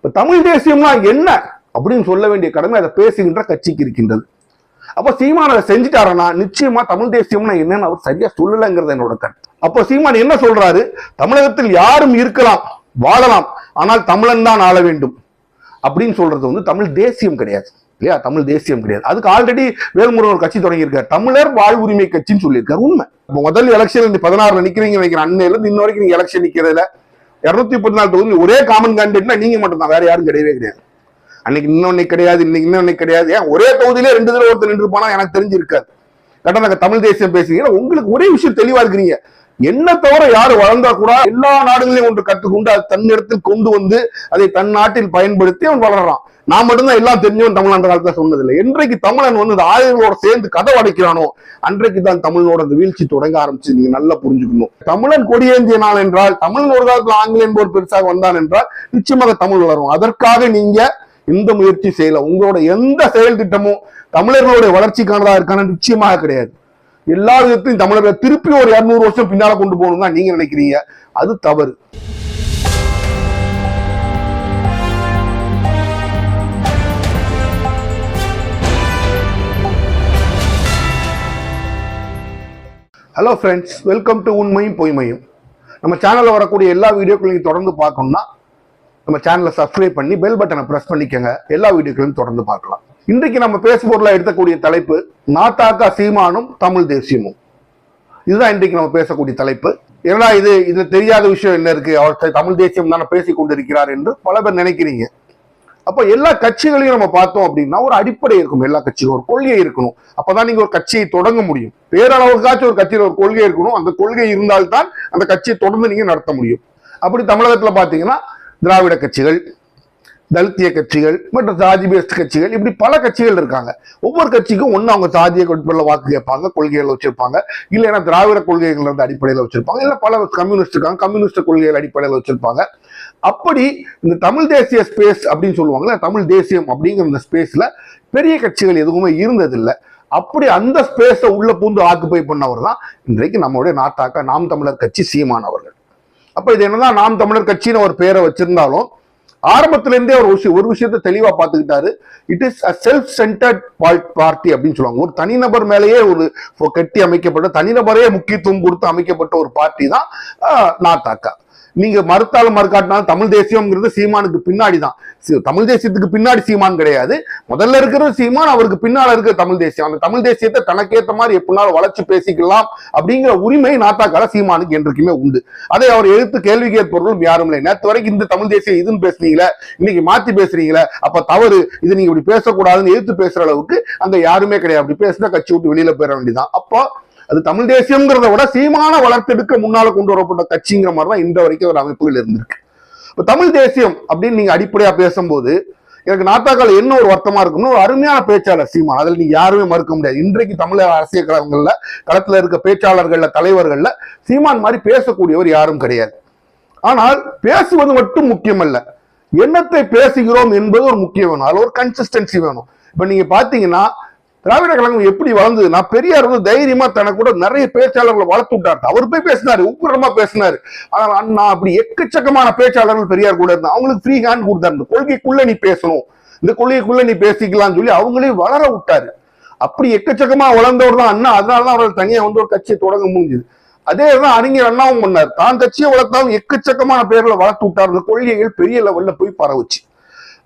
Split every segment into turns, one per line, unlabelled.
இப்ப தமிழ் தேசியம்னா என்ன அப்படின்னு சொல்ல வேண்டிய கடமை அதை பேசுகின்ற கட்சிக்கு இருக்கின்றது. அப்ப சீமான் அதை செஞ்சுட்டாருன்னா நிச்சயமா தமிழ் தேசியம்னா என்னன்னு அவர் சரியா சொல்லலைங்கிறது என்னோட கருத்து. அப்போ சீமான் என்ன சொல்றாரு, தமிழகத்தில் யாரும் இருக்கலாம் வாழலாம், ஆனால் தமிழன் தான் ஆள வேண்டும் அப்படின்னு சொல்றது வந்து தமிழ் தேசியம் கிடையாது இல்லையா? தமிழ் தேசியம் கிடையாது. அதுக்கு ஆல்ரெடி வேல்முருகன் ஒரு கட்சி தொடங்கியிருக்காரு, தமிழர் வாழ்வுரிமை கட்சின்னு சொல்லியிருக்காரு. உண்மை. முதல் எலெக்ஷன் 16 நிக்கிறீங்க நினைக்கிறேன், அன்னையில இருந்து இன்ன வரைக்கும் நீங்க எலெக்ஷன் நிக்கிறதுல 234 தொகுதி ஒரே காமன் கேண்டிடேட்னா நீங்க மட்டும் தான், வேற யாரும் கிடையவே கிடையாது. அன்னைக்கு இன்னொன்னு கிடையாது, இன்னைக்கு இன்னொன்னு கிடையாது. ஏன் ஒரே தொகுதியிலே 2 தடவை ஒருத்தர் நின்று போனா எனக்கு தெரிஞ்சிருக்காது. கரெக்டா தமிழ் தேசியம் பேசுறீங்க, உங்களுக்கு ஒரே விஷயம் தெளிவா இருக்கிறீங்க, என்ன தவிர யாரு வளர்ந்தா கூட எல்லா நாடுகளையும் ஒன்று கற்றுக்கொண்டு அது தன்னிடத்தில் கொண்டு வந்து அதை தன் நாட்டில் பயன்படுத்தி அவன் வளர்றான். நான் மட்டும்தான் எல்லாம் தெரிஞ்சவன் தமிழ் அந்த காலத்துல சொன்னதில்லை. என்றைக்கு தமிழன் வந்து இந்த ஆயுதங்களோட சேர்ந்து கதை அடைக்கிறானோ அன்றைக்கு தான் தமிழனோட அந்த வீழ்ச்சி தொடங்க ஆரம்பிச்சு. நீங்க நல்லா புரிஞ்சுக்கணும். தமிழன் கொடியேந்திய நாள் என்றால், தமிழன் ஒரு காலத்துல ஆங்கிலம் என்பவர் பெருசாக வந்தான் என்றால் நிச்சயமாக தமிழ் வளரும். அதற்காக நீங்க இந்த முயற்சி செய்யல. உங்களோட எந்த செயல் திட்டமும் தமிழர்களுடைய வளர்ச்சிக்கானதா இருக்கான நிச்சயமாக கிடையாது. எல்லா விதத்திலும் தமிழர்கள் திருப்பி ஒரு 200 வருஷம் பின்னால கொண்டு போகணும் தான் நீங்க நினைக்கிறீங்க. அது தவறு. ஹலோ ஃப்ரெண்ட்ஸ், வெல்கம் டு உண்மையும் பொய்மையும். நம்ம சேனல்ல வரக்கூடிய எல்லா வீடியோக்களையும் நீங்க தொடர்ந்து பார்க்கணும்னா நம்ம சேனலை சப்ஸ்கிரைப் பண்ணி பெல் பட்டனை பிரஸ் பண்ணிக்கங்க. எல்லா வீடியோக்களையும் தொடர்ந்து பார்க்கலாம். இன்றைக்கு நம்ம பேசுபொருளா எடுக்கக்கூடிய தலைப்பு நாத்தாக்கா சீமானும் தமிழ் தேசியமும். இதுதான் இன்றைக்கு நம்ம பேசக்கூடிய தலைப்பு. ஏன்னா இதுல தெரியாத விஷயம் என்ன இருக்கு, அவர் தமிழ் தேசியம் தானே பேசிக் கொண்டிருக்கிறார் என்று பல பேர் நினைக்கிறீங்க. அப்ப எல்லா கட்சிகளையும் நம்ம பார்த்தோம் அப்படின்னா ஒரு அடிப்படை இருக்கும். எல்லா கட்சியும் ஒரு கொள்கை இருக்கணும். அப்பதான் நீங்க ஒரு கட்சியை தொடங்க முடியும். பேரளவுக்காச்சும் ஒரு கட்சியில ஒரு கொள்கை இருக்கணும். அந்த கொள்கை இருந்தால்தான் அந்த கட்சியை தொடர்ந்து நீங்க நடத்த முடியும். அப்படி தமிழகத்துல பாத்தீங்கன்னா திராவிட கட்சிகள், தலித்திய கட்சிகள் மற்றும் சாதி பேஸ்ட் கட்சிகள், இப்படி பல கட்சிகள் இருக்காங்க. ஒவ்வொரு கட்சிக்கும் ஒண்ணு அவங்க சாதிய அடிப்படையில் வாக்கு கேட்பாங்க, கொள்கைகள் வச்சிருப்பாங்க. இல்லைன்னா திராவிட கொள்கைகள் இருந்து அடிப்படையில் வச்சிருப்பாங்க. இல்ல பல கம்யூனிஸ்ட் இருக்காங்க, கம்யூனிஸ்ட் கொள்கைகள் அடிப்படையில் வச்சிருப்பாங்க. அப்படி இந்த தமிழ் தேசிய ஸ்பேஸ் அப்படின்னு சொல்லுவாங்கல்ல, தமிழ் தேசியம் அப்படிங்கிற இந்த ஸ்பேஸ்ல பெரிய கட்சிகள் எதுவுமே இருந்ததில்லை. அப்படி அந்த ஸ்பேஸை உள்ள பூந்து ஆக்குப்பை பண்ணவர் தான் இன்றைக்கு நம்மளுடைய நாத்தாக்கா நாம் தமிழர் கட்சி சீமான் அவர்கள். அப்ப இது என்னதான் நாம் தமிழர் கட்சின்னு ஒரு பேரை வச்சிருந்தாலும் ஆரம்பத்திலிருந்தே ஒரு விஷயத்தை தெளிவா பார்த்துக்கிட்டாரு. It is a self centred party அப்படின்னு சொல்லுவாங்க. ஒரு தனிநபர் மேலேயே ஒரு கட்டி அமைக்கப்பட்ட, தனிநபரே முக்கியத்துவம் கொடுத்து அமைக்கப்பட்ட ஒரு பார்ட்டி தான் நாத்தாக்கா. நீங்க மறுத்தாலும் மறுக்காட்டினாலும் தமிழ் தேசியம்ங்கிறது சீமானுக்கு பின்னாடி தான். தமிழ் தேசியத்துக்கு பின்னாடி சீமான் கிடையாது. முதல்ல இருக்கிறது சீமான், அவருக்கு பின்னால இருக்கிற தமிழ் தேசியம். அந்த தமிழ் தேசியத்தை தனக்கேற்ற மாதிரி எப்படினாலும் வளர்ச்சி பேசிக்கலாம் அப்படிங்கிற உரிமை நாத்தாக்கால சீமானுக்கு என்றைக்குமே உண்டு. அதை அவர் எழுத்து கேள்வி கேட்பவர்களும் யாரும் இல்லை. நேற்று வரைக்கும் இந்த தமிழ் தேசியம் இதுன்னு பேசுறீங்களே, இன்னைக்கு மாத்தி பேசுறீங்களே, அப்ப தவறு, இது நீங்க இப்படி பேசக்கூடாதுன்னு எழுத்து பேசுற அளவுக்கு அங்க யாருமே கிடையாது. அப்படி பேசினா கட்சி விட்டு வெளியில போயிட வேண்டியதான். அப்போ அது தமிழ் தேசியம்ங்கிறத விட சீமான வளர்த்தெடுக்க முன்னால கொண்டு வரப்பட்ட கட்சிங்கிற மாதிரிதான் இந்த வரைக்கும் ஒரு அமைப்புகள் இருந்திருக்கு. இப்ப தமிழ் தேசியம் அப்படின்னு நீங்க அடிப்படையா பேசும்போது எனக்கு நாத்தாக்கால என்ன ஒரு வருத்தமா இருக்கும்னு, ஒரு அருமையான பேச்சாளர் சீமான், அதுல நீங்க யாருமே மறுக்க முடியாது. இன்றைக்கு தமிழக அரசியல் களங்கள்ல களத்துல இருக்க பேச்சாளர்கள்ல தலைவர்கள்ல சீமான் மாதிரி பேசக்கூடியவர் யாரும் கிடையாது. ஆனால் பேசுவது மட்டும் முக்கியம் அல்ல, என்னத்தை பேசுகிறோம் என்பது ஒரு முக்கியம் வேணும். அதுல ஒரு கன்சிஸ்டன்சி வேணும். இப்ப நீங்க பாத்தீங்கன்னா திராவிட கழகம் எப்படி வளர்ந்ததுன்னா, பெரியார் வந்து தைரியமா தனக்கு கூட நிறைய பேச்சாளர்களை வளர்த்து விட்டாரு. அவர் போய் பேசினாரு, உக்கிரமா பேசினாரு. ஆனால் அண்ணா அப்படி எக்கச்சக்கமான பேச்சாளர்கள் பெரியார் கூட இருந்தா அவங்களுக்கு ஃப்ரீ ஹேண்ட் கொடுத்தாரு. இந்த கொள்கைக்குள்ள நீ பேசணும், இந்த கொள்கைக்குள்ள நீ பேசிக்கலாம்னு சொல்லி அவங்களையும் வளர விட்டாரு. அப்படி எக்கச்சக்கமா வளர்ந்தவர் தான் அண்ணா. அதனாலதான் அவர்கள் தனியா வந்து ஒரு கட்சியை தொடங்க முடிஞ்சது. அதேதான் அறிஞர் அண்ணாவும் பண்ணார். தான் கட்சியை வளர்த்தாலும் எக்கச்சக்கமான பேர்ல வளர்த்து விட்டார். இந்த கொள்கைகள் பெரிய லெவல்ல போய் பரவுச்சு.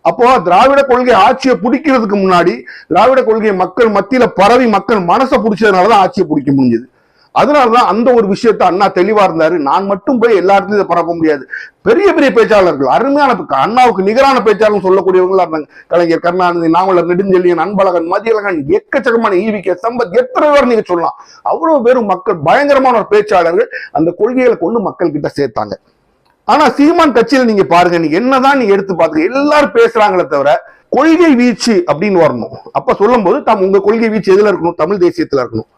அப்போ திராவிட கொள்கை ஆட்சியை பிடிக்கிறதுக்கு முன்னாடி திராவிட கொள்கை மக்கள் மத்தியில பரவி மக்கள் மனசை பிடிச்சதுனாலதான் ஆட்சியை பிடிக்க முடிஞ்சது. அதனாலதான் அந்த ஒரு விஷயத்த அண்ணா தெளிவா இருந்தாரு. நான் மட்டும் போய் எல்லா இடத்துலயும் இதை பரப்ப முடியாது. பெரிய பெரிய பேச்சாளர்கள், அருமையான அண்ணாவுக்கு நிகரான பேச்சாளர் சொல்லக்கூடியவங்களா இருந்தாங்க. கலைஞர் கருணாநிதி, நாவலர் நெடுஞ்செழியன், அன்பழகன், மதியழகன், எக்கச்சக்கமான ஈவிகே சம்பத், எத்தனை பேர் நீங்க சொல்லலாம். அவ்வளவு பேரும் மக்கள் பயங்கரமான ஒரு பேச்சாளர்கள் அந்த கொள்கைகளை கொண்டு மக்கள் கிட்ட சேர்த்தாங்க. ஆனா சீமான் கட்சியில நீங்க பாருங்க, நீங்க என்னதான் நீங்க எடுத்து பாருங்க, எல்லாரும் பேசுறாங்களே தவிர கொள்கை வீச்சு அப்படின்னு வரணும். அப்ப சொல்லும் போது உங்க கொள்கை வீச்சு எதுல இருக்கணும்? தமிழ் தேசியத்துல இருக்கணும்.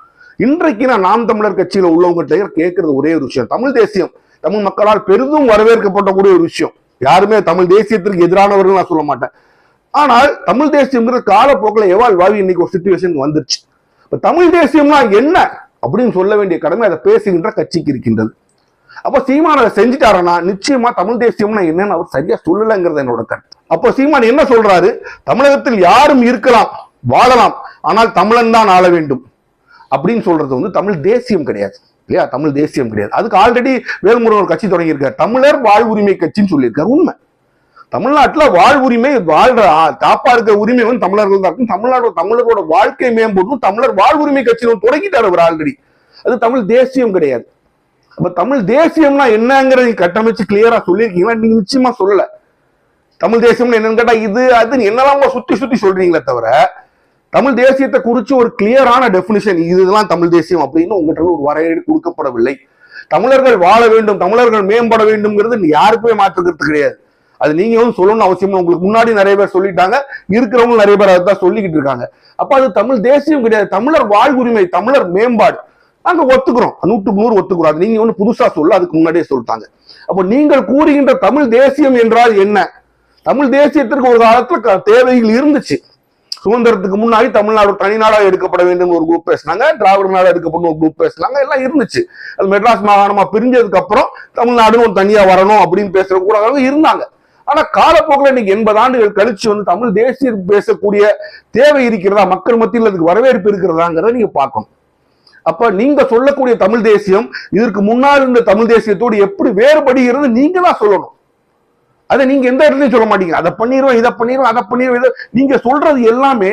இன்றைக்கு நான் நாம் தமிழர் கட்சியில உள்ளவங்க கேட்கறது ஒரே ஒரு விஷயம், தமிழ் தேசியம் தமிழ் மக்களால் பெரிதும் வரவேற்கப்படக்கூடிய ஒரு விஷயம். யாருமே தமிழ் தேசியத்திற்கு எதிரானவர்கள் நான் சொல்ல மாட்டேன். ஆனால் தமிழ் தேசியம்ங்கிற காலப்போக்கில் எவால்வ் ஆகி இன்னைக்கு ஒரு சிச்சுவேஷன் வந்துருச்சு. இப்ப தமிழ் தேசியம்னா என்ன அப்படின்னு சொல்ல வேண்டிய கடமை அதை பேசுகின்ற கட்சிக்கு இருக்கின்றது. அப்ப சீமான் அதை செஞ்சுட்டாருன்னா நிச்சயமா தமிழ் தேசியம்னா என்னன்னு அவர் சரியா சொல்லலைங்கிறது என்னோட கருத்து. அப்போ சீமான் என்ன சொல்றாரு, தமிழகத்தில் யாரும் இருக்கலாம் வாழலாம், ஆனால் தமிழன் தான் ஆள வேண்டும் அப்படின்னு சொல்றது வந்து தமிழ் தேசியம் கிடையாது இல்லையா? தமிழ் தேசியம் கிடையாது. அதுக்கு ஆல்ரெடி வேல்முருகன் ஒரு கட்சி தொடங்கியிருக்காரு, தமிழர் வாழ்வுரிமை கட்சின்னு சொல்லியிருக்காரு. உண்மை, தமிழ்நாட்டுல வாழ்வுரிமை வாழ்ற காப்பா இருக்க உரிமை வந்து தமிழர்கள் தான் இருக்கும். தமிழர்களோட வாழ்க்கை மேம்படும் தமிழர் வாழ்வுரிமை கட்சின்னு தொடங்கிட்டாரு அவர் ஆல்ரெடி. அது தமிழ் தேசியம் கிடையாது. அப்ப தமிழ் தேசியம்னா என்னங்கிறத கட்டமைச்சு கிளியரா சொல்லியிருக்கீங்களா? நீங்க நிச்சயமா சொல்லல. தமிழ் தேசியம்னு என்னன்னு கேட்டா இது அது என்னெல்லாம் சுத்தி சுத்தி சொல்றீங்களே தவிர தமிழ் தேசியத்தை குறிச்சு ஒரு கிளியரான டெபினிஷன் இதுதான் தமிழ் தேசியம் அப்படின்னு உங்ககிட்ட ஒரு வரையறை கொடுக்கப்படவில்லை. தமிழர்கள் வாழ வேண்டும், தமிழர்கள் மேம்பட வேண்டும்ங்கிறது யாருக்குமே மாற்றுக்கிறது கிடையாது. அது நீங்க வந்து சொல்லணும்னு அவசியம். உங்களுக்கு முன்னாடி நிறைய பேர் சொல்லிட்டாங்க, இருக்கிறவங்க நிறைய பேர் அதான் சொல்லிக்கிட்டு இருக்காங்க. அப்ப அது தமிழ் தேசியம் கிடையாது, தமிழர் வாழ்வுரிமை, தமிழர் மேம்பாடு. நாங்க ஒத்துக்கிறோம், 100% ஒத்துக்கிறோம். அது நீங்க ஒண்ணு புதுசா சொல்ல, அதுக்கு முன்னாடியே சொல்லிட்டாங்க. அப்ப நீங்கள் கூறுகின்ற தமிழ் தேசியம் என்றால் என்ன? தமிழ் தேசியத்திற்கு ஒரு காலத்துல தேவைகள் இருந்துச்சு. சுதந்திரத்துக்கு முன்னாடி தமிழ்நாடு தனிநாடாக எடுக்கப்பட வேண்டும் ஒரு குரூப் பேசினாங்க, திராவிட நாடு எடுக்கப்படும் ஒரு குரூப் பேசினாங்க, எல்லாம் இருந்துச்சு. அது மெட்ராஸ் மாகாணமா பிரிஞ்சதுக்கு அப்புறம் தமிழ்நாடுன்னு ஒரு தனியா வரணும் அப்படின்னு பேசுற கூட இருந்தாங்க. ஆனா காலப்போக்கில் இன்னைக்கு 80 ஆண்டுகள் கழிச்சு வந்து தமிழ் தேசியம் பேசக்கூடிய தேவை இருக்கிறதா, மக்கள் மத்தியில் அதுக்கு வரவேற்பு இருக்கிறதாங்கிறத நீங்க பார்க்கணும். அப்ப நீங்க சொல்லக்கூடிய தமிழ் தேசியம் இதற்கு முன்னால் இருந்த தமிழ் தேசியத்தோடு எப்படி வேறுபடுகிறது நீங்க தான் சொல்லணும். அதை நீங்க எந்த இடத்துலயும் சொல்ல மாட்டீங்க. அதை பண்ணிடுவோம், இதை பண்ணிடுவோம், அதை பண்ணிடுவோம். நீங்க சொல்றது எல்லாமே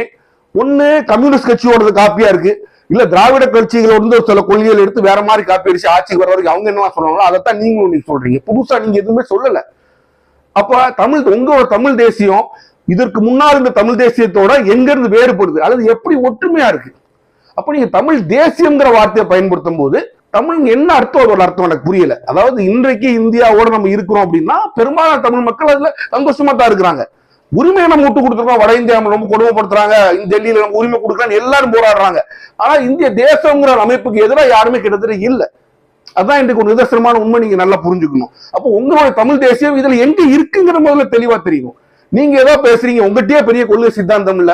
ஒண்ணு கம்யூனிஸ்ட் கட்சியோட காப்பியா இருக்கு, இல்ல திராவிட கட்சிகளோட சில கொள்கைகள் எடுத்து வேற மாதிரி காப்பி அடிச்சு ஆட்சிக்கு வர வரைக்கும் அவங்க என்ன சொன்னாங்களோ அதைத்தான் நீங்க சொல்றீங்க. புதுசா நீங்க எதுவுமே சொல்லல. அப்ப உங்களோட தமிழ் தேசியம் இதற்கு முன்னால் இந்த தமிழ் தேசியத்தோட எங்க இருந்து வேறுபடுது அல்லது எப்படி ஒற்றுமையா இருக்கு? அப்ப நீங்க தமிழ் தேசியம்ங்கிற வார்த்தையை பயன்படுத்தும் போது தமிழ் என்ன அர்த்தம், அதோட அர்த்தம் எனக்கு புரியல. அதாவது இன்றைக்கு இந்தியாவோட நம்ம இருக்கிறோம் அப்படின்னா பெரும்பாலான தமிழ் மக்கள் அதுல சந்தோஷமா தான் இருக்கிறாங்க. உரிமையை நம்ம விட்டு கொடுத்துருக்கோம், வட இந்தியா ரொம்ப கொடுமைப்படுத்துறாங்க, டெல்லியில நம்ம உரிமை கொடுக்கலான்னு எல்லாரும் போராடுறாங்க. ஆனா இந்திய தேசம்ங்கிற அமைப்புக்கு எதிராக யாருமே கிட்டத்தட்ட இல்லை. அதான் இன்றைக்கு ஒரு நிதர்சனமான உண்மை, நீங்க நல்லா புரிஞ்சுக்கணும். அப்போ உங்களோட தமிழ் தேசியம் இதுல எங்க இருக்குங்கிற முதல்ல தெளிவா தெரியும். நீங்க ஏதோ பேசுறீங்க, உங்ககிட்டயே பெரிய கொள்கை சித்தாந்தம் இல்ல.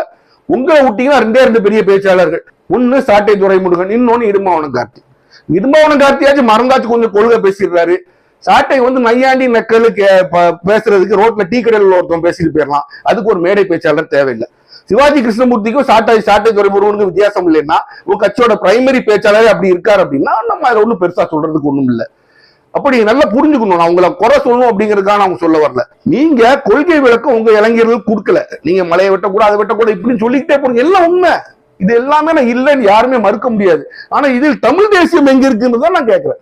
உங்களை விட்டீங்கன்னா 2 பெரிய பேச்சாளர்கள், ஒன்னு சாட்டை துரைமுருகன், இன்னொன்னு இடும்பாவனம் கார்த்தி. இடும்பாவனம் கார்த்தியாச்சும் மறந்தாச்சும் கொஞ்சம் கொள்கை பேசிடுறாரு. சாட்டை வந்து நையாண்டி நக்கல் பேசுறதுக்கு ரோட்ல டீ கடையில் ஒருத்தவங்க பேசிட்டு போயிடலாம், அதுக்கு ஒரு மேடை பேச்சாளர் தேவையில்லை. சிவாஜி கிருஷ்ணமூர்த்திக்கும் சாட்டை துரைமுருகனுக்கும் வித்தியாசம் இல்லைன்னா ஒரு கட்சியோட பிரைமரி பேச்சாளர் அப்படி இருக்காரு அப்படின்னா நம்ம அதை ஒன்றும் பெருசா சொல்றதுக்கு ஒண்ணும் இல்லை. அப்படி நல்லா புரிஞ்சுக்கணும். நான் உங்களை குறை சொல்லணும் அப்படிங்கிறதுக்காக அவங்க சொல்ல வரல. நீங்க கொள்கை விளக்கம் உங்க இளைஞர்களுக்கு கொடுக்கல. நீங்க மலையை வெட்டக்கூடாது, அதை வெட்டக்கூடாது இப்படின்னு சொல்லிக்கிட்டே போறீங்க. எல்லாம் உண்மை, இது எல்லாமே நான் இல்லைன்னு யாருமே மறுக்க முடியாது. ஆனா இதில் தமிழ் தேசியம் எங்க இருக்குன்னு தான் நான் கேட்கிறேன்.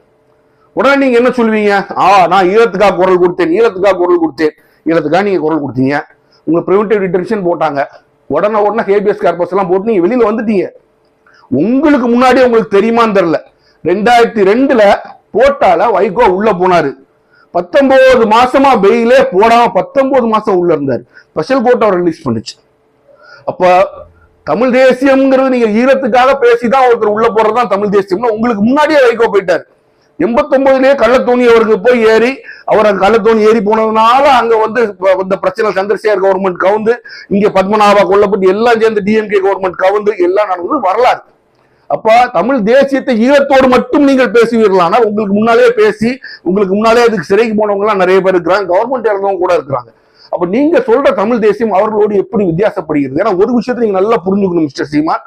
உடனே நீங்க என்ன சொல்லுவீங்க, நான் ஈழத்துக்காக குரல் கொடுத்தேன், ஈழத்துக்காக நீங்க குரல் கொடுத்தீங்க, உங்க பிரிவென்டிவ் டிடென்ஷன் போட்டாங்க, உடனே ஹேபியஸ் கார்பஸ் எல்லாம் போட்டு நீங்க வெளியில வந்துட்டீங்க. உங்களுக்கு முன்னாடியே உங்களுக்கு தெரியுமான்னு தெரியல, 2002 போட்டால வைகோ உள்ள போனாரு. 19 மாசமா பெயிலே போடாம 19 மாசம் உள்ள இருந்தாரு. ஸ்பெஷல் கோர்ட் அவர் ரிலீஸ் பண்ணுச்சு. அப்ப தமிழ் தேசியம்ங்கிறது நீங்க ஈழத்துக்காக பேசிதான் ஒருத்தர் உள்ள போறதுதான் தமிழ் தேசியம்னா உங்களுக்கு முன்னாடியே வைகோ போயிட்டாரு. 89லயே கள்ளத்தோணி அவருக்கு போய் ஏறி அவர் கள்ளத்தோணி ஏறி போனதுனால அங்க வந்து இந்த பிரச்சனை சந்திரசேகர் கவர்மெண்ட் கவுந்து, இங்க பத்மநாபா கொல்லப்பட்டு எல்லாம் சேர்ந்து டிஎம்கே கவர்மெண்ட் கவுந்து எல்லாம் நடந்தது வரலாறு. அப்ப தமிழ் தேசியத்தை ஈழத்தோடு மட்டும் நீங்கள் பேசுவீர்களா? ஆனால் உங்களுக்கு முன்னாலே பேசி உங்களுக்கு முன்னாலே அதுக்கு சிறைக்கு போனவங்க எல்லாம் நிறைய பேர் இருக்கிறாங்க, கவர்மெண்ட் இறந்தவங்க கூட இருக்கிறாங்க. அப்ப நீங்க சொல்ற தமிழ் தேசியம் அவர்களோடு எப்படி வித்தியாசப்படுகிறது? ஏன்னா ஒரு விஷயத்தை நீங்க நல்லா புரிஞ்சுக்கணும் மிஸ்டர் சீமான்.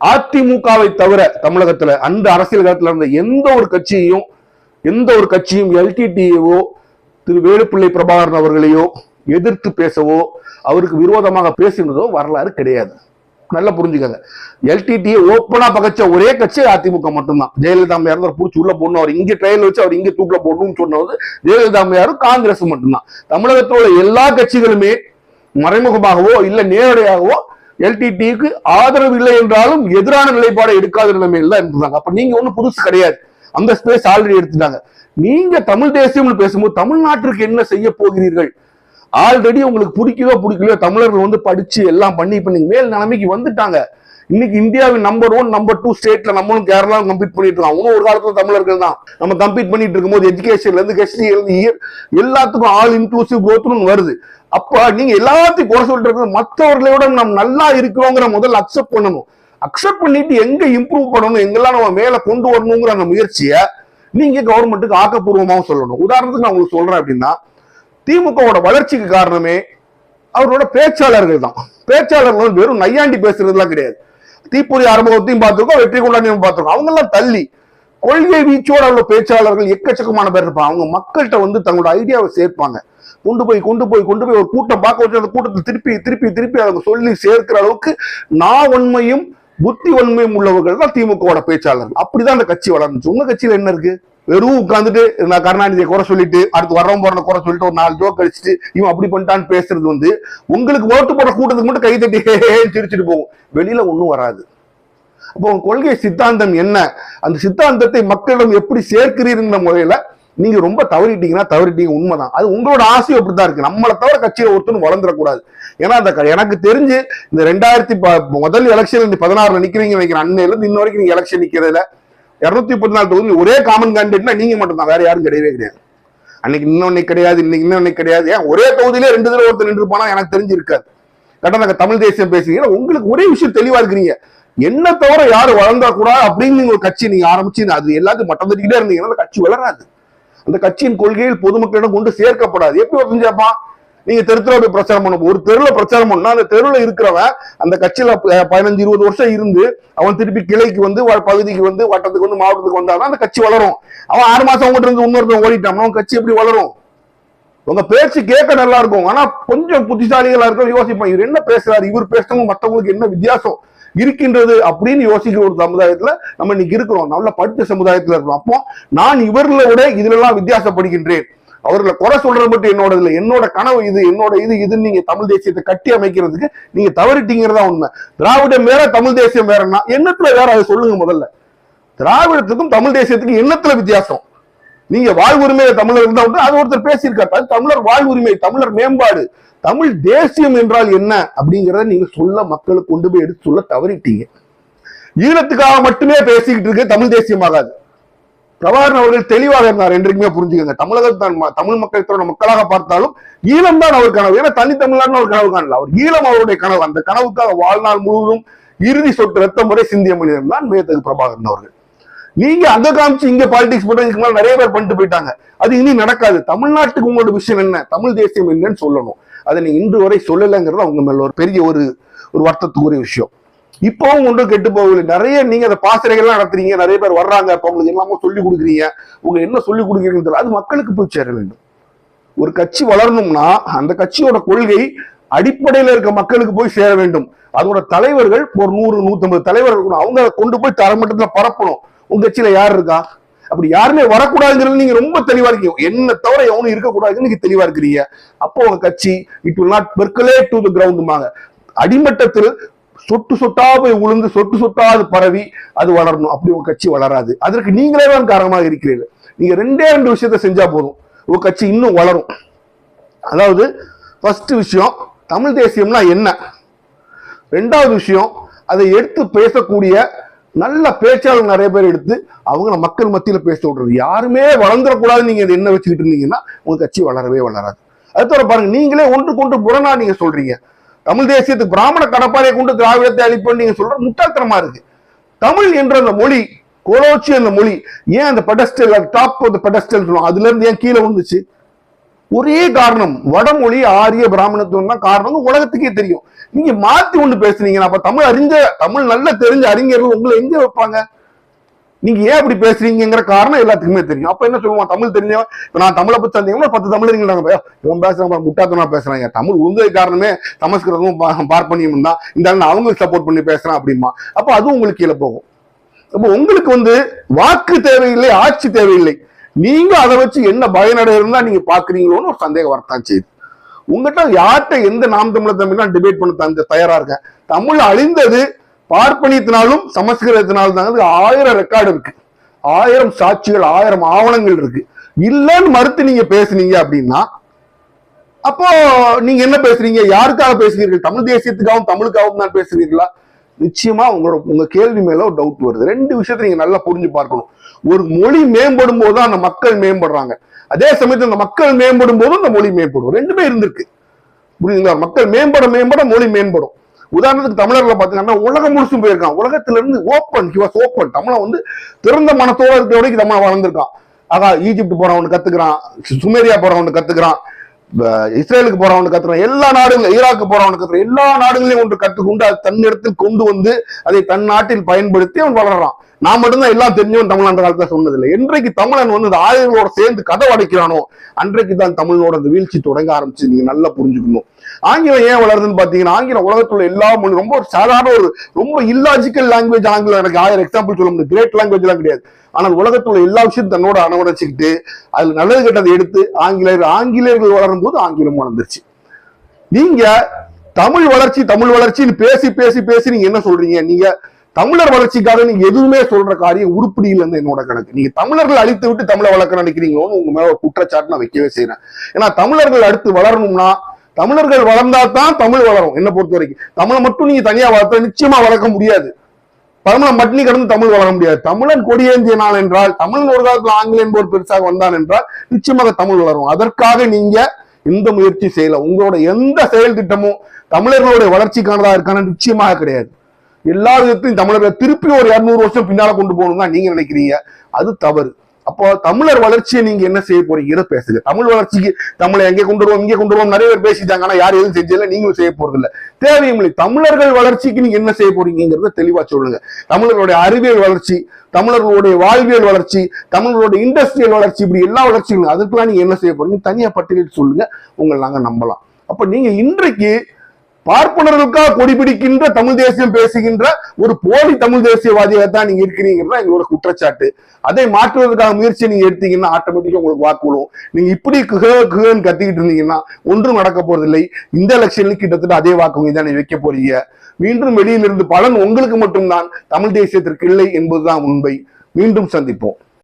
அதிமுகவை தவிர தமிழகத்துல அந்த அரசியல் காலத்துல இருந்த எந்த ஒரு கட்சியும் எல்டிடிஏவோ திரு வேலுப்பிள்ளை பிரபாகரன் அவர்களையோ எதிர்த்து பேசவோ அவருக்கு விரோதமாக பேசினதோ வரலாறு கிடையாது. நல்லா புரிஞ்சுக்கங்க. எல்டிடிஏ ஓப்பனா பகச்ச ஒரே கட்சி அதிமுக மட்டும்தான். ஜெயலலிதா அம்மையார் பிடிச்சி உள்ள போடணும், அவர் இங்க ட்ரையல் வச்சு அவர் இங்க தூக்கில போடணும்னு சொன்னது ஜெயலலிதா அம்மையாரும் காங்கிரஸ் மட்டும்தான். தமிழகத்தில் உள்ள எல்லா கட்சிகளுமே மறைமுகமாகவோ இல்ல நேரடியாகவோ எல்டிடிக்கு ஆதரவு இல்லை என்றாலும் எதிரான நிலைப்பாடை எடுக்காத நிலைமையில் தான் இருந்தாங்க. அப்ப நீங்க ஒன்னும் புதுசு கிடையாது, அந்த ஸ்பேஸ் ஆல்ரெடி எடுத்துட்டாங்க. நீங்க தமிழ் தேசியம்னு பேசும்போது தமிழ்நாட்டிற்கு என்ன செய்ய போகிறீர்கள்? ஆல்ரெடி உங்களுக்கு பிடிக்கலையோ தமிழர்கள் வந்து படிச்சு எல்லாம் பண்ணி இப்ப நீங்க மேல் நிலைமைக்கு வந்துட்டாங்க. இன்னைக்கு இந்தியாவின் நம்பர் 1 நம்பர் 2 ஸ்டேட்ல நம்மளும் கேரளாவும் கம்பீட் பண்ணிட்டு இருக்கோம். அவனும் ஒரு காலத்துல தமிழர்கள் தான். நம்ம கம்பீட் பண்ணிட்டு இருக்கும்போது எஜுகேஷன்ல இருந்து ஹிஸ்டரியில இருந்து எல்லாத்துக்கும் ஆல் இன்க்ளூசிவ் குரோத்னு வருது. அப்ப நீங்க எல்லாத்தையும் குறை சொல்லிட்டு இருக்கிறது மற்றவர்களோட நம்ம நல்லா இருக்கிறோங்கிற முதல்ல அக்செப்ட் பண்ணணும். அக்செப்ட் பண்ணிட்டு எங்க இம்ப்ரூவ் பண்ணணும், எங்கெல்லாம் நம்ம மேல கொண்டு வரணுங்கிற அந்த முயற்சியை நீங்க கவர்மெண்ட்டுக்கு ஆக்கப்பூர்வமாகவும் சொல்லணும். உதாரணத்துக்கு நான் உங்களுக்கு சொல்றேன் அப்படின்னா, திமுகவோட வளர்ச்சிக்கு காரணமே அவரோட பேச்சாளர்கள் தான். பேச்சாளர்கள் வெறும் நையாண்டி பேசுறதுலாம் கிடையாது. தீப்பொறி ஆரம்பத்தையும் பார்த்திருக்கோம், வெற்றி கொண்டாடியும் பார்த்திருக்கோம். அவங்க எல்லாம் தள்ளி கொள்கை வீச்சோட உள்ள பேச்சாளர்கள் எக்கச்சக்கமான பேர் இருப்பாங்க. அவங்க மக்கள்கிட்ட வந்து தங்களோட ஐடியாவை சேர்ப்பாங்க. கொண்டு போய் ஒரு கூட்டம் பார்க்க வச்சு அந்த கூட்டத்தை திருப்பி அவங்க சொல்லி சேர்க்கிற அளவுக்கு நான் உண்மையும் புத்தி வன்மையும் உள்ளவர்கள் தான் திமுகவோட பேச்சாளர்கள். அப்படிதான் அந்த கட்சி வளர்ந்துச்சு. உங்க கட்சியில என்ன இருக்கு? வெறும் உட்காந்துட்டு நான் கருணாநிதியை குறை சொல்லிட்டு அடுத்து வரவும் போற குறை சொல்லிட்டு ஒரு 4 ஜோக் அடிச்சுட்டு இவன் அப்படி பண்ணிட்டான்னு பேசுறது வந்து உங்களுக்கு ஓட்டு போட கூட்டத்துக்கு மட்டும் கை தட்டி சிரிச்சுட்டு போகும், வெளியில ஒண்ணும் வராது. அப்போ உங்க கொள்கை சித்தாந்தம் என்ன, அந்த சித்தாந்தத்தை மக்களிடம் எப்படி சேர்க்கிறீங்கிற முறையில நீங்க ரொம்ப தவறிட்டீங்க, உண்மைதான். அது உங்களோட ஆசையும் அப்படித்தான் இருக்கு. நம்மளை தவிர கட்சியில ஒருத்தரும் வளர்ந்துடக்கூடாது. ஏன்னா அந்த எனக்கு தெரிஞ்சு இந்த 2000 முதல் எலெக்ஷன் 16 நிக்கிறீங்க நினைக்கிறேன். அன்னையில இருந்து இன்ன வரைக்கும் நீங்க எலெக்ஷன் நிக்கிறதுல 234 தொகுதி ஒரே காமன் கேண்டிடேட்னா நீங்க மட்டும் தான், வேற யாரும் கிடையவே கிடையாது. அன்னைக்கு இன்னொன்னு கிடையாது, இன்னைக்கு இன்னொன்னு கிடையாது. ஏன் ஒரே தொகுதியிலே 2 தடவை ஒருத்தர் நின்று போனா எனக்கு தெரிஞ்சு இருக்காது. கரெக்டா தமிழ் தேசியம் பேசுறீங்க, உங்களுக்கு ஒரே விஷயம் தெளிவா இருக்கிறீங்க, என்ன தவிர யாரும் வளர்ந்தக்கூடாது அப்படின்னு நீங்க ஒரு கட்சி நீங்க ஆரம்பிச்சு அது எல்லாத்தையும் மட்டம் தட்டிக்கிட்டே இருந்தீங்கன்னா அந்த கட்சி வளராது. அந்த கட்சியின் கொள்கையில் பொதுமக்களிடம் கொண்டு சேர்க்கப்படாது. எப்படி ஒரு செஞ்சாப்பான்? நீங்க தெருத்துல போய் பிரச்சாரம் பண்ணும், ஒரு தெருல பிரச்சாரம் பண்ணா அந்த தெருல இருக்கிறவன் அந்த கட்சியில 15-20 வருஷம் இருந்து அவன் திருப்பி கிளைக்கு வந்து பகுதிக்கு வந்து வட்டத்துக்கு வந்து மாவட்டத்துக்கு வந்தாதான் அந்த கட்சி வளரும். அவன் 6 மாசம் அவங்ககிட்ட இருந்து இன்னொருத்தன் ஓடிட்டான், அவன் கட்சி எப்படி வளரும்? உங்க பேச்சு கேட்க நல்லா இருக்கும், ஆனா கொஞ்சம் புத்திசாலிகளா இருக்கும், யோசிப்பான் இவர் என்ன பேசுறாரு, இவர் பேசுறவங்க மற்றவங்களுக்கு என்ன வித்தியாசம் இருக்கின்றது அப்படின்னு யோசிக்கிற ஒரு சமுதாயத்துல நம்ம இன்னைக்கு இருக்கிறோம். நல்ல படித்த சமுதாயத்துல இருக்கிறோம். அப்போ நான் இவர்களை விட இதுல எல்லாம் வித்தியாசப்படுகின்றேன், அவர்களை குறை சொல்றது மட்டும் என்னோட இல்லை, என்னோட கனவு இது, என்னோட இதுன்னு நீங்க தமிழ் தேசியத்தை கட்டி அமைக்கிறதுக்கு நீங்க தவறிட்டீங்கிறதா உண்மை. திராவிடம் வேற தமிழ் தேசியம் வேறன்னா எண்ணத்துல வேற, அதை சொல்லுங்க முதல்ல. திராவிடத்துக்கும் தமிழ் தேசியத்துக்கும் எண்ணத்துல வித்தியாசம். நீங்க வாழ்வுரிமை தமிழர் இருந்தா அது ஒருத்தர் பேசியிருக்காரு, தமிழர் வாழ்வுரிமை, தமிழர் மேம்பாடு, தமிழ் தேசியம் என்றால் என்ன அப்படிங்கிறத நீங்க சொல்ல மக்களுக்கு கொண்டு போய் எடுத்து சொல்ல தவறிட்டீங்க. ஈழத்துக்காக மட்டுமே பேசிக்கிட்டு இருக்கு தமிழ் தேசியமாகாது. பிரபாகரன் அவர்கள் தெளிவாக இருந்தார், என்றைக்குமே புரிஞ்சுக்கங்க. தமிழகத்தான் தமிழ் மக்கள் தன்னோட மக்களாக பார்த்தாலும் ஈழம் தான் அவர் கனவு. ஏன்னா தனி தமிழ்நாடு அவர் கனவு காணல, அவர் ஈழம் அவருடைய கனவு. அந்த கனவுக்காக வாழ்நாள் முழுவதும் இறுதி சொட்டு ரத்தம் முறை சிந்திய மனிதன் தான் மேதகு பிரபாகரன் அவர்கள். நீங்க அங்க காமிச்சு இங்க பாலிடிக்ஸ் பண்றதுக்கு நிறைய பேர் பண்ணிட்டு போயிட்டாங்க, அது இனி நடக்காது. தமிழ்நாட்டுக்கு உங்களோட விஷயம் என்ன, தமிழ் தேசியம் என்னன்னு சொல்லணும். அதை நீங்க இன்று வரை சொல்லலைங்கிறது அவங்க மேல ஒரு பெரிய ஒரு வருத்தத்துக்குரிய விஷயம். இப்பவும் ஒன்றும் கெட்டு போகவில்லை. நிறைய நீங்க அந்த பாசறைகள்லாம் நடத்துறீங்க, நிறைய பேர் வர்றாங்க, அப்ப உங்களுக்கு எல்லாமே சொல்லி கொடுக்குறீங்க. உங்க என்ன சொல்லி கொடுக்குறீங்கன்னு தெரியல, அது மக்களுக்கு போய் சேர வேண்டும். ஒரு கட்சி வளரணும்னா அந்த கட்சியோட கொள்கை அடிப்படையில இருக்க மக்களுக்கு போய் சேர வேண்டும். அதோட தலைவர்கள் ஒரு 100-150 தலைவர்கள் அவங்க அதை கொண்டு போய் தரமட்டத்துல பரப்பணும். உங்க கட்சியில யார் இருக்கா? அப்படி யாருமே வரக்கூடாதுங்கிறது நீங்க ரொம்ப தெளிவா இருக்கீங்க. என்ன தவிர எவனும் இருக்கக்கூடாதுன்னு நீங்க தெளிவா இருக்கிறீங்க. அப்போ உங்க கட்சி it will not percolate to the ground. அடிமட்டத்தில் சொட்டு சொட்டா போய் உளுந்து சொட்டு சொட்டா அது பரவி அது வளரணும். அப்படி உங்க கட்சி வளராது. அதற்கு நீங்களே தான் காரணமாக இருக்கிறீர்கள். நீங்க 2 விஷயத்த செஞ்சா போதும், உங்க கட்சி இன்னும் வளரும். அதாவது ஃபர்ஸ்ட் விஷயம் தமிழ் தேசியம்னா என்ன, 2வது விஷயம் அதை எடுத்து பேசக்கூடிய நல்ல பேச்சாளர் நிறைய பேர் எடுத்து அவங்க மக்கள் மத்தியில பேச விடுறது. யாருமே வளர்ந்துடக்கூடாது நீங்க என்ன வச்சுக்கிட்டு இருந்தீங்கன்னா உங்க கட்சி வளரவே வளராது. அது தவிர பாருங்க, நீங்களே ஒன்று புறனா நீங்க சொல்றீங்க தமிழ் தேசியத்துக்கு பிராமண கடப்பாறையை கொண்டு திராவிடத்தை அழிப்போம் நீங்க சொல்ற முட்டாள்தனமா இருக்கு. தமிழ் என்ற அந்த மொழி, கோலோச்சி அந்த மொழி ஏன் அந்த pedestal, top of the pedestal சொல்லுவோம், அதுல இருந்து ஏன் கீழே வந்துச்சு? ஒரே காரணம், வடமொழி ஆரிய பிராமணத்துவம் தான் காரணம், உலகத்துக்கே தெரியும். நீங்க மாத்தி ஒண்ணு பேசுறீங்க. அப்ப தமிழ் நல்லா தெரிஞ்ச அறிஞர்கள் உங்களை எங்க வைப்பாங்க? நீங்க ஏன் அப்படி பேசுறீங்கிற காரணம் எல்லாத்துக்குமே தெரியும். அப்ப என்ன சொல்லுவான், தமிழ் தெரிஞ்சவன். இப்ப நான் தமிழை பத்தி சந்தேகமா 10 தமிழர்கள் இவன் பேசுறான், முட்டாத்தனா பேசுறாங்க. தமிழ் உருந்தது காரணமே சமஸ்கிருதமும் பார்ப்பனியும் தான், இந்த அவங்களுக்கு சப்போர்ட் பண்ணி பேசுறான் அப்படிமா. அப்ப அதுவும் உங்களுக்கு கீழே போகும். அப்ப உங்களுக்கு வாக்கு தேவையில்லை, ஆட்சி தேவையில்லை. நீங்க அதை வச்சு என்ன பயனடைகிறதா நீங்க பாக்குறீங்களோன்னு ஒரு சந்தேகம் வரத்தான் செய்யுது. உங்ககிட்ட யார்கிட்ட எந்த நாம் தமிழர் தமிழ் டிபேட் பண்ண தயாரா இருக்கேன். தமிழ் அழிந்தது பார்ப்பனியத்தினாலும் சமஸ்கிருதத்தினாலும் தாங்க. 1000 ரெக்கார்டு இருக்கு, 1000 சாட்சிகள், 1000 ஆவணங்கள் இருக்கு. இல்லன்னு மறுத்து நீங்க பேசுனீங்க அப்படின்னா அப்போ நீங்க என்ன பேசுறீங்க, யாருக்காக பேசுறீர்கள்? தமிழ் தேசியத்துக்காகவும் தமிழுக்காகவும் தான் பேசுறீங்களா? நிச்சயமா உங்க கேள்வி மேல ஒரு டவுட் வருது. 2 விஷயத்தை நீங்க நல்லா புரிஞ்சு பார்க்கணும். ஒரு மொழி மேம்படும் போது அந்த மக்கள் மேம்படுறாங்க, அதே சமயத்தில் அந்த மக்கள் மேம்படும் போதும் அந்த மொழி மேம்படும். 2மே இருந்திருக்கு, புரியுதுங்களா? மக்கள் மேம்பட மொழி மேம்படும். உதாரணத்துக்கு தமிழர்ல பாத்தீங்கன்னா உலகம் முழுசும் போயிருக்கான். உலகத்துல இருந்து ஓப்பன் தமிழை வந்து திறந்த மனத்தோட இருக்கிற வரைக்கும் தமிழ் வளர்ந்துருக்கான். ஆகா, ஈஜிப்ட் போறவன் கத்துக்கிறான், சுமேரியா போறவன் கத்துக்கிறான், இஸ்ரேலுக்கு போறவன் கத்துறான், எல்லா நாடுகளும் ஈராக்கு போறவன் கத்துறான், எல்லா நாடுகளையும் ஒன்று கற்றுக்கொண்டு அது தன்னிடத்தில் கொண்டு வந்து அதை தன் நாட்டில் பயன்படுத்தி அவன் வளர்றான். நான் மட்டும்தான் எல்லாம் தெரிஞ்சவன் தமிழ் அந்த காலத்துல சொன்னதில்லை. என்றைக்கு தமிழன் வந்து அந்த ஆயுதங்களோட சேர்ந்து கதை அடைக்கிறானோ அன்றைக்கு தான் தமிழோட அந்த வீழ்ச்சி தொடங்க ஆரம்பிச்சு. நீங்க நல்லா புரிஞ்சுக்கணும். ஆங்கிலம் ஏன் வளருதுன்னு பாத்தீங்கன்னா, ஆங்கிலம் உலகத்துல எல்லா மொழி ரொம்ப ஒரு சாதாரண ஒரு ரொம்ப இல்லாஜிக்கல் லாங்குவேஜ் ஆங்கிலம். எனக்கு 1000 எக்ஸாம்பிள் சொல்ல முடியும். கிரேட் லாங்குவேஜ் எல்லாம் கிடையாது. ஆனால் உலகத்துல எல்லா விஷயத்தையும் தன்னோட அணவடைச்சுக்கிட்டு அதுல நல்லது கெட்டதை எடுத்து ஆங்கிலேயர்கள் வளரும் போது ஆங்கிலம் வளர்ந்துருச்சு. நீங்க தமிழ் வளர்ச்சின்னு பேசி பேசி பேசி நீங்க என்ன சொல்றீங்க? நீங்க தமிழர் வளர்ச்சிக்காக நீங்க எதுவுமே சொல்ற காரியம் உருப்படியில் இருந்து என்னோட கணக்கு. நீங்க தமிழர்கள் அழித்து விட்டு தமிழை வளர்க்க நினைக்கிறீங்களோன்னு உங்க மேல குற்றச்சாட்டு நான் வைக்கவே செய்யறேன். ஏன்னா தமிழர்கள் அடுத்து வளரணும்னா தமிழர்கள் வளர்ந்தா தான் தமிழ் வளரும். என்ன பொறுத்த வரைக்கும் தமிழை மட்டும் நீங்க தனியா வளர்த்த நிச்சயமா வளர்க்க முடியாது. தமிழன் மட்னி கடந்து தமிழ் வளர முடியாது. தமிழன் கொடியேந்திய நாள் என்றால், தமிழன் ஒரு காலத்துல ஆங்கிலம் என்பவர் பெருசாக வந்தான் என்றால் நிச்சயமாக தமிழ் வளரும். அதற்காக நீங்க எந்த முயற்சி செய்யல. உங்களோட எந்த செயல் திட்டமும் தமிழர்களுடைய வளர்ச்சிக்கானதா இருக்கான நிச்சயமாக கிடையாது. எல்லா விதத்திலும் தமிழர்கள் திருப்பி ஒரு 200 வருஷம் பின்னால கொண்டு போகணும் தான் நீங்க நினைக்கிறீங்க. அது தவறு. அப்போ தமிழர் வளர்ச்சியை நீங்க என்ன செய்ய போறீங்க பேசுங்க. தமிழ் வளர்ச்சிக்கு தமிழை எங்கே கொண்டு வருவோம் இங்கே கொண்டு வருவோம் நிறைய பேர் பேசிட்டாங்க. ஆனா யாரும் எதுவும் செஞ்சதில்லை, நீங்களும் செய்ய போறது இல்லை. தேவையில்லை. தமிழர்கள் வளர்ச்சிக்கு நீங்க என்ன செய்ய போறீங்கிறத தெளிவா சொல்லுங்க. தமிழர்களுடைய அறிவியல் வளர்ச்சி, தமிழர்களுடைய வாழ்வியல் வளர்ச்சி, தமிழர்களுடைய இண்டஸ்ட்ரியல் வளர்ச்சி, இப்படி எல்லா வளர்ச்சிகளும் அதுக்கெல்லாம் நீங்க என்ன செய்ய போறீங்க தனியா பட்டியலிட்டு சொல்லுங்க. உங்களை நாங்க நம்பலாம். அப்ப நீங்க இன்றைக்கு பார்ப்பனர்களுக்காக கொடி பிடிக்கின்ற தமிழ் தேசியம் பேசுகின்ற ஒரு போலி தமிழ் தேசியவாதியாக தான் நீங்க இருக்கிறீங்கிறதா எங்களோட குற்றச்சாட்டு. அதை மாற்றுவதற்காக முயற்சியை நீங்க எடுத்தீங்கன்னா ஆட்டோமேட்டிக்கா உங்களுக்கு வாக்கு விழும். நீங்க இப்படி குகன்னு கத்திக்கிட்டு இருந்தீங்கன்னா ஒன்றும் நடக்க போறதில்லை. இந்த எலெக்ஷன்ல கிட்டத்தட்ட அதே வாக்கு தான் நீ வைக்க போறீங்க. மீண்டும் வெளியிலிருந்து பலன் உங்களுக்கு மட்டும்தான், தமிழ் தேசியத்திற்கு இல்லை என்பதுதான் உண்மை. மீண்டும் சந்திப்போம்.